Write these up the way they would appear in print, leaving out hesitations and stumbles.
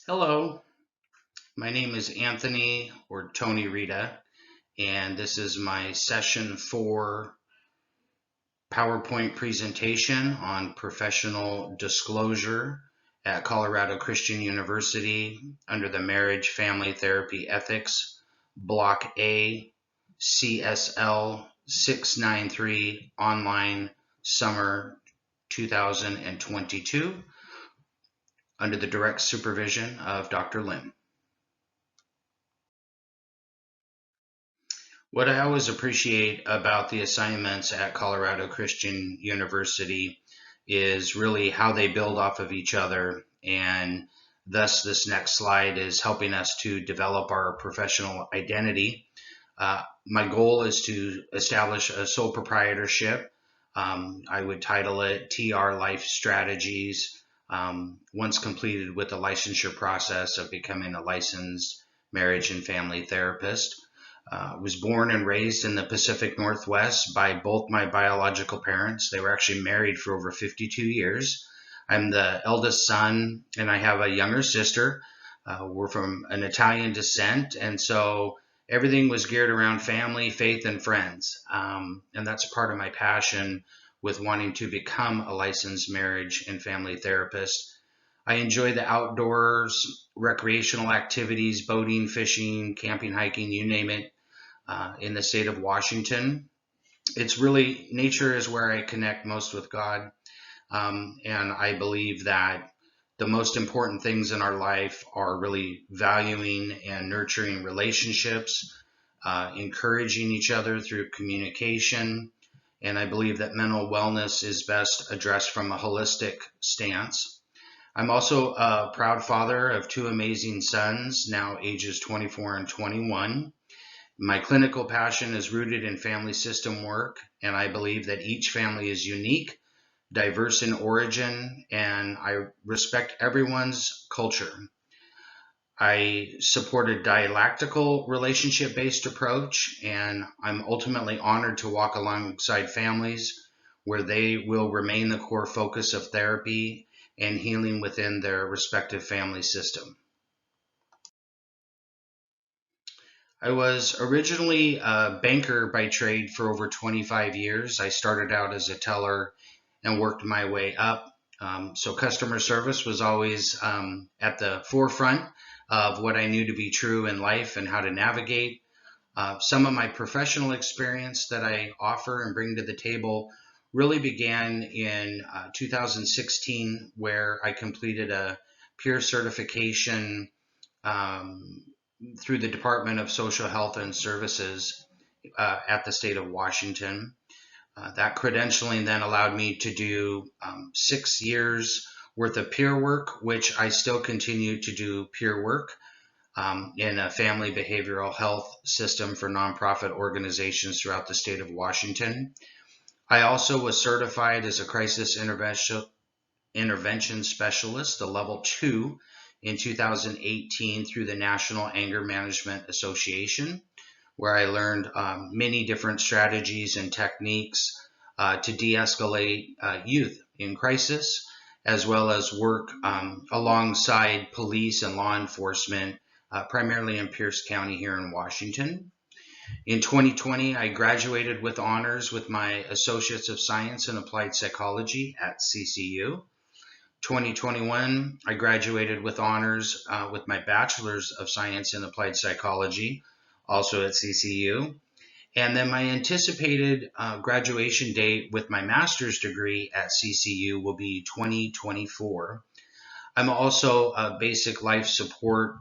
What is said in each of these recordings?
Hello, my name is Anthony or Tony Rita, and this is my session 4 PowerPoint presentation on professional disclosure at Colorado Christian University under the Marriage Family Therapy Ethics, Block A, CSL 693, online summer 2022, under the direct supervision of Dr. Lim. What I always appreciate about the assignments at Colorado Christian University is really how they build off of each other. And thus, this next slide is helping us to develop our professional identity. My goal is to establish a sole proprietorship. I would title it TR Life Strategies. Once completed with the licensure process of becoming a licensed marriage and family therapist. Was born and raised in the Pacific Northwest by both my biological parents. They were actually married for over 52 years. I'm the eldest son, and I have a younger sister. We're from an Italian descent, and so everything was geared around family, faith, and friends. And that's part of my passion with wanting to become a licensed marriage and family therapist. I enjoy the outdoors, recreational activities, boating, fishing, camping, hiking, you name it, in the state of Washington. It's really, nature is where I connect most with God. And I believe that the most important things in our life are really valuing and nurturing relationships, encouraging each other through communication. And I believe that mental wellness is best addressed from a holistic stance. I'm also a proud father of two amazing sons, now ages 24 and 21. My clinical passion is rooted in family system work, and I believe that each family is unique, diverse in origin, and I respect everyone's culture. I support a dialectical relationship based approach, and I'm ultimately honored to walk alongside families where they will remain the core focus of therapy and healing within their respective family system. I was originally a banker by trade for over 25 years. I started out as a teller and worked my way up. So customer service was always at the forefront of what I knew to be true in life and how to navigate. Some of my professional experience that I offer and bring to the table really began in 2016, where I completed a peer certification through the Department of Social Health and Services at the state of Washington. That credentialing then allowed me to do 6 years worth of peer work, which I still continue to do peer work in a family behavioral health system for nonprofit organizations throughout the state of Washington. I also was certified as a crisis intervention specialist, the level 2, in 2018 through the National Anger Management Association, where I learned many different strategies and techniques to de-escalate youth in crisis, as well as work alongside police and law enforcement, primarily in Pierce County here in Washington. In 2020, I graduated with honors with my Associates of Science in Applied Psychology at CCU. 2021, I graduated with honors with my Bachelor's of Science in Applied Psychology, also at CCU. And then my anticipated graduation date with my master's degree at CCU will be 2024. I'm also a basic life support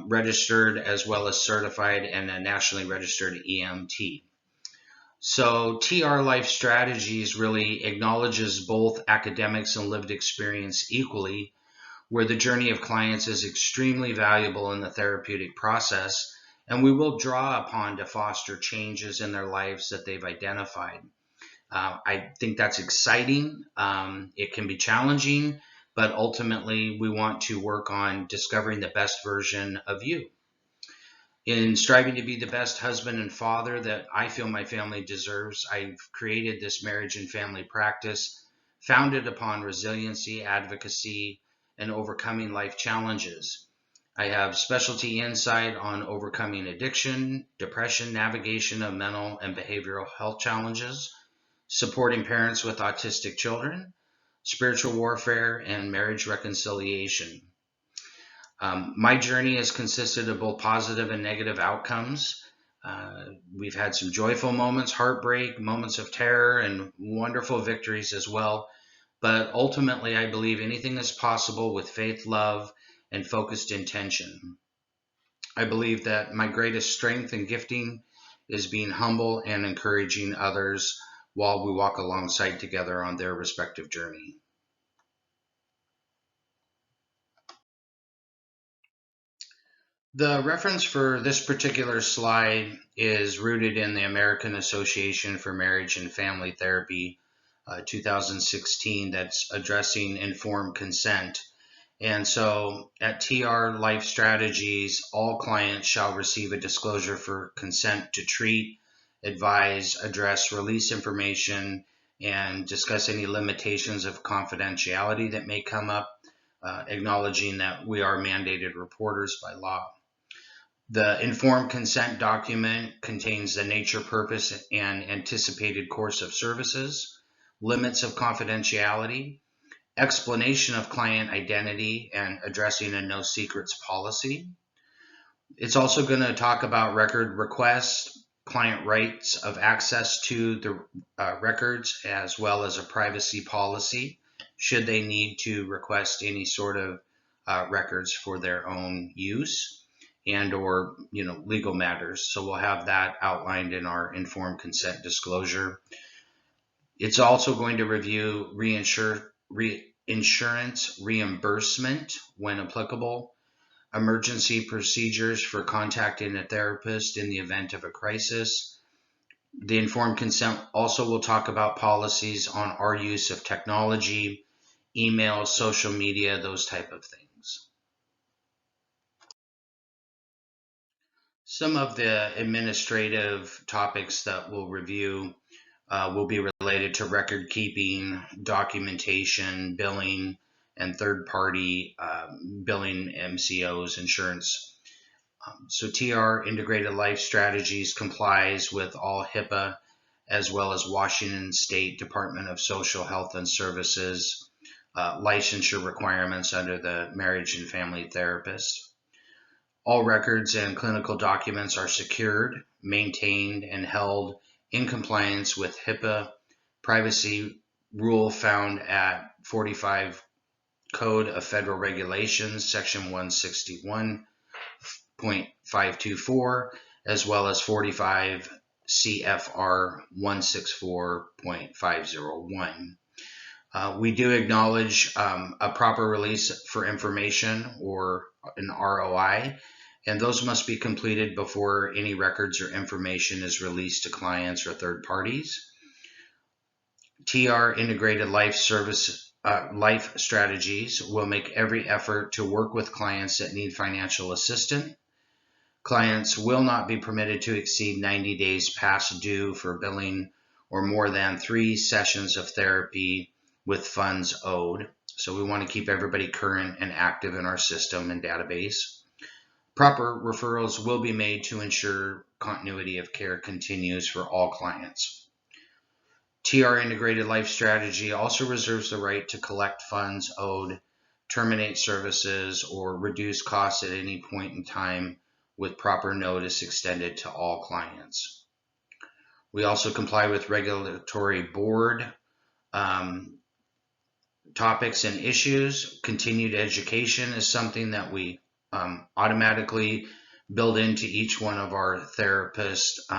registered as well as certified and a nationally registered EMT. So TR Life Strategies really acknowledges both academics and lived experience equally, where the journey of clients is extremely valuable in the therapeutic process, and we will draw upon to foster changes in their lives that they've identified. I think that's exciting. It can be challenging, but ultimately we want to work on discovering the best version of you. In striving to be the best husband and father that I feel my family deserves, I've created this marriage and family practice founded upon resiliency, advocacy, and overcoming life challenges. I have specialty insight on overcoming addiction, depression, navigation of mental and behavioral health challenges, supporting parents with autistic children, spiritual warfare, and marriage reconciliation. My journey has consisted of both positive and negative outcomes. We've had some joyful moments, heartbreak, moments of terror, and wonderful victories as well. But ultimately, I believe anything is possible with faith, love, and focused intention. I believe that my greatest strength and gifting is being humble and encouraging others while we walk alongside together on their respective journey. The reference for this particular slide is rooted in the American Association for Marriage and Family Therapy 2016 that's addressing informed consent. And so at TR Life Strategies, all clients shall receive a disclosure for consent to treat, advise, address, release information, and discuss any limitations of confidentiality that may come up, acknowledging that we are mandated reporters by law. The informed consent document contains the nature, purpose, and anticipated course of services, limits of confidentiality, explanation of client identity, and addressing a no secrets policy. It's also going to talk about record requests, client rights of access to the records, as well as a privacy policy should they need to request any sort of records for their own use and or legal matters. So we'll have that outlined in our informed consent disclosure. It's also going to review insurance reimbursement when applicable, emergency procedures for contacting a therapist in the event of a crisis. The informed consent also will talk about policies on our use of technology, email, social media, those type of things. Some of the administrative topics that we'll review will be related to record keeping, documentation, billing, and third-party billing MCOs, insurance. So TR Integrated Life Strategies complies with all HIPAA as well as Washington State Department of Social Health and Services licensure requirements under the Marriage and Family Therapist. All records and clinical documents are secured, maintained, and held in compliance with HIPAA privacy rule found at 45 Code of Federal Regulations, Section 161.524, as well as 45 CFR 164.501. We do acknowledge a proper release for information or an ROI, and those must be completed before any records or information is released to clients or third parties. TR Integrated Life Strategies will make every effort to work with clients that need financial assistance. Clients will not be permitted to exceed 90 days past due for billing or more than 3 sessions of therapy with funds owed. So we want to keep everybody current and active in our system and database. Proper referrals will be made to ensure continuity of care continues for all clients. TR Integrated Life Strategy also reserves the right to collect funds owed, terminate services, or reduce costs at any point in time with proper notice extended to all clients. We also comply with regulatory board topics and issues. Continued education is something that we automatically build into each one of our therapist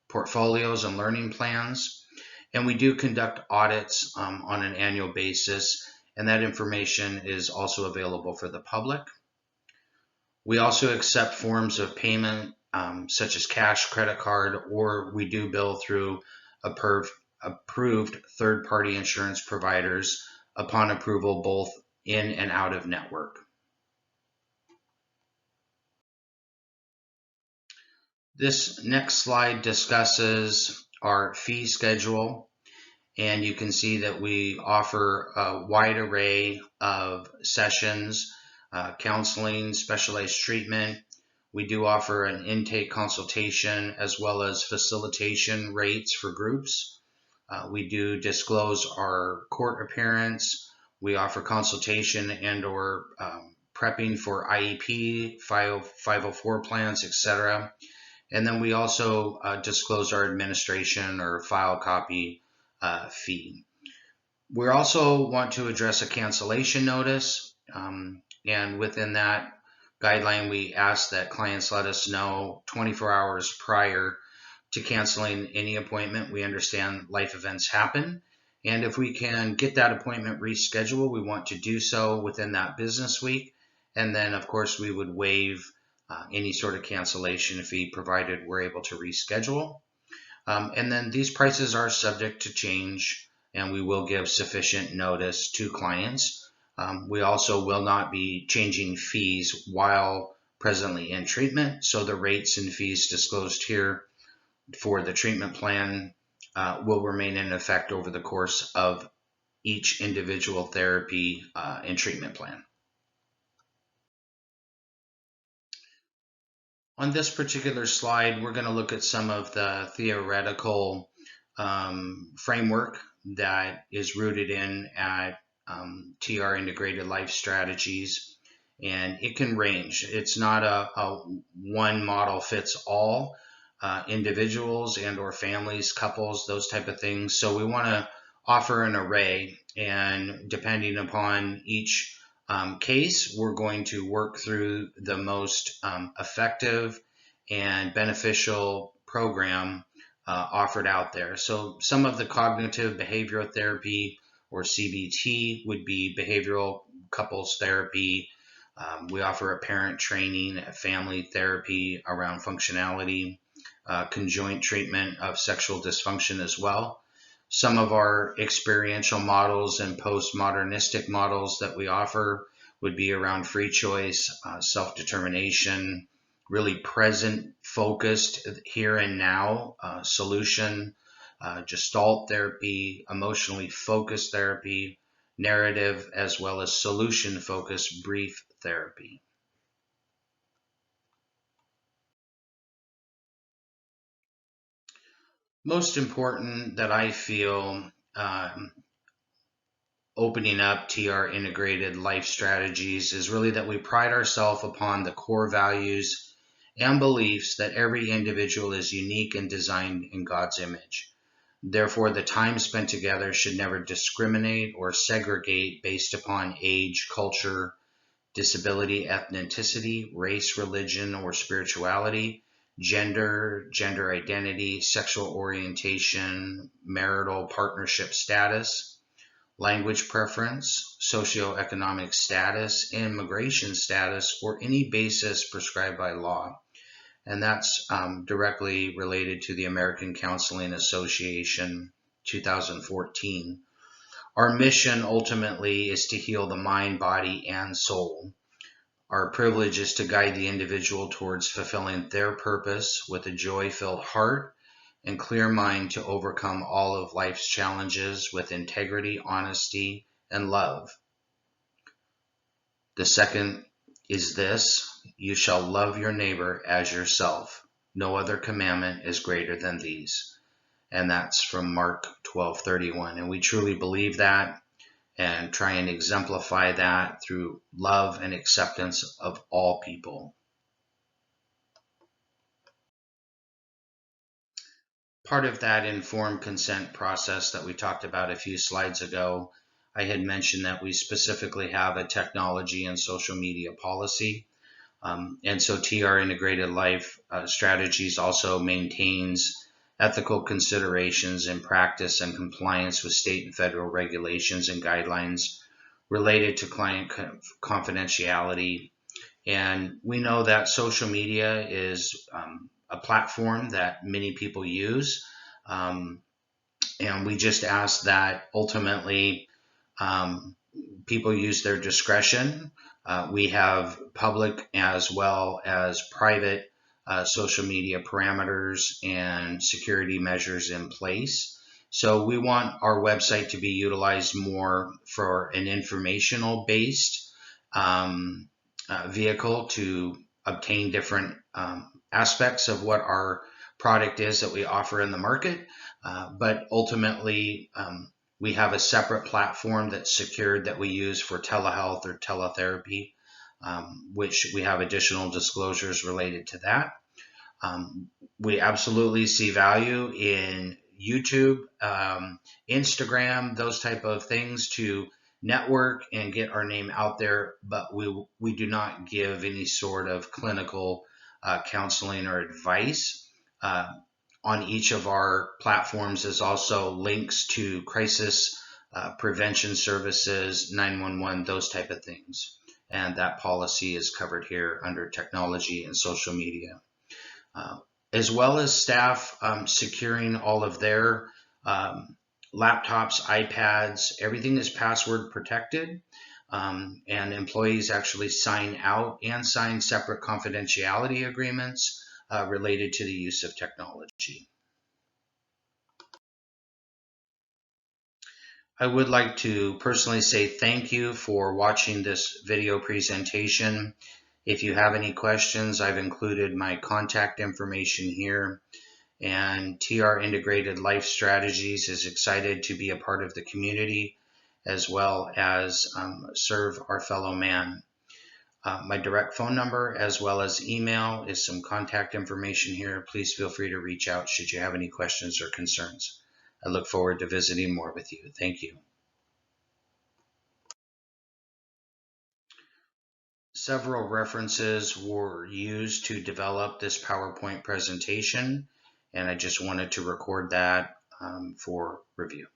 portfolios and learning plans. And we do conduct audits on an annual basis, and that information is also available for the public. We also accept forms of payment such as cash, credit card, or we do bill through approved third-party insurance providers upon approval both in and out of network. This next slide discusses our fee schedule, And you can see that we offer a wide array of sessions, counseling, specialized treatment. We do offer an intake consultation as well as facilitation rates for groups. We do disclose our court appearance. We offer consultation and or prepping for IEP, 504 plans, etc. And then we also disclose our administration or file copy fee. We also want to address a cancellation notice. And within that guideline, we ask that clients let us know 24 hours prior to canceling any appointment. We understand life events happen. And if we can get that appointment rescheduled, we want to do so within that business week. And then, of course, we would waive any sort of cancellation fee provided we're able to reschedule. And then these prices are subject to change, and we will give sufficient notice to clients. We also will not be changing fees while presently in treatment. So the rates and fees disclosed here for the treatment plan will remain in effect over the course of each individual therapy and treatment plan. On this particular slide, we're going to look at some of the theoretical framework that is rooted in at TR Integrated Life Strategies, and it can range. It's not a one model fits all. Individuals and or families, couples, those type of things. So we want to offer an array, and depending upon each case, we're going to work through the most effective and beneficial program offered out there. So some of the cognitive behavioral therapy, or CBT, would be behavioral couples therapy. We offer a parent training, a family therapy around functionality, conjoint treatment of sexual dysfunction as well. Some of our experiential models and postmodernistic models that we offer would be around free choice, self-determination, really present focused here and now solution, gestalt therapy, emotionally focused therapy, narrative, as well as solution focused brief therapy. Most important that I feel opening up TR Integrated Life Strategies is really that we pride ourselves upon the core values and beliefs that every individual is unique and designed in God's image. Therefore, the time spent together should never discriminate or segregate based upon age, culture, disability, ethnicity, race, religion, or spirituality, gender, gender identity, sexual orientation, marital partnership status, language preference, socioeconomic status, immigration status, or any basis prescribed by law. And that's directly related to the American Counseling Association 2014. Our mission ultimately is to heal the mind, body, and soul. Our privilege is to guide the individual towards fulfilling their purpose with a joy-filled heart and clear mind to overcome all of life's challenges with integrity, honesty, and love. The second is this: you shall love your neighbor as yourself. No other commandment is greater than these. And that's from Mark 12:31. And we truly believe that and try and exemplify that through love and acceptance of all people. Part of that informed consent process that we talked about a few slides ago, I had mentioned that we specifically have a technology and social media policy. And so TR Integrated Life Strategies also maintains ethical considerations in practice and compliance with state and federal regulations and guidelines related to client confidentiality. And we know that social media is a platform that many people use. And we just ask that ultimately people use their discretion. We have public as well as private social media parameters and security measures in place. So we want our website to be utilized more for an informational based vehicle to obtain different aspects of what our product is that we offer in the market. But ultimately, we have a separate platform that's secured that we use for telehealth or teletherapy, which we have additional disclosures related to that. We absolutely see value in YouTube, Instagram, those type of things to network and get our name out there, but we do not give any sort of clinical counseling or advice. On each of our platforms is also links to crisis prevention services, 911, those type of things. And that policy is covered here under technology and social media. As well as staff securing all of their laptops, iPads, everything is password protected. And employees actually sign out and sign separate confidentiality agreements related to the use of technology. I would like to personally say thank you for watching this video presentation. If you have any questions, I've included my contact information here. And TR Integrated Life Strategies is excited to be a part of the community as well as serve our fellow man. My direct phone number as well as email is some contact information here. Please feel free to reach out should you have any questions or concerns. I look forward to visiting more with you. Thank you. Several references were used to develop this PowerPoint presentation, and I just wanted to record that for review.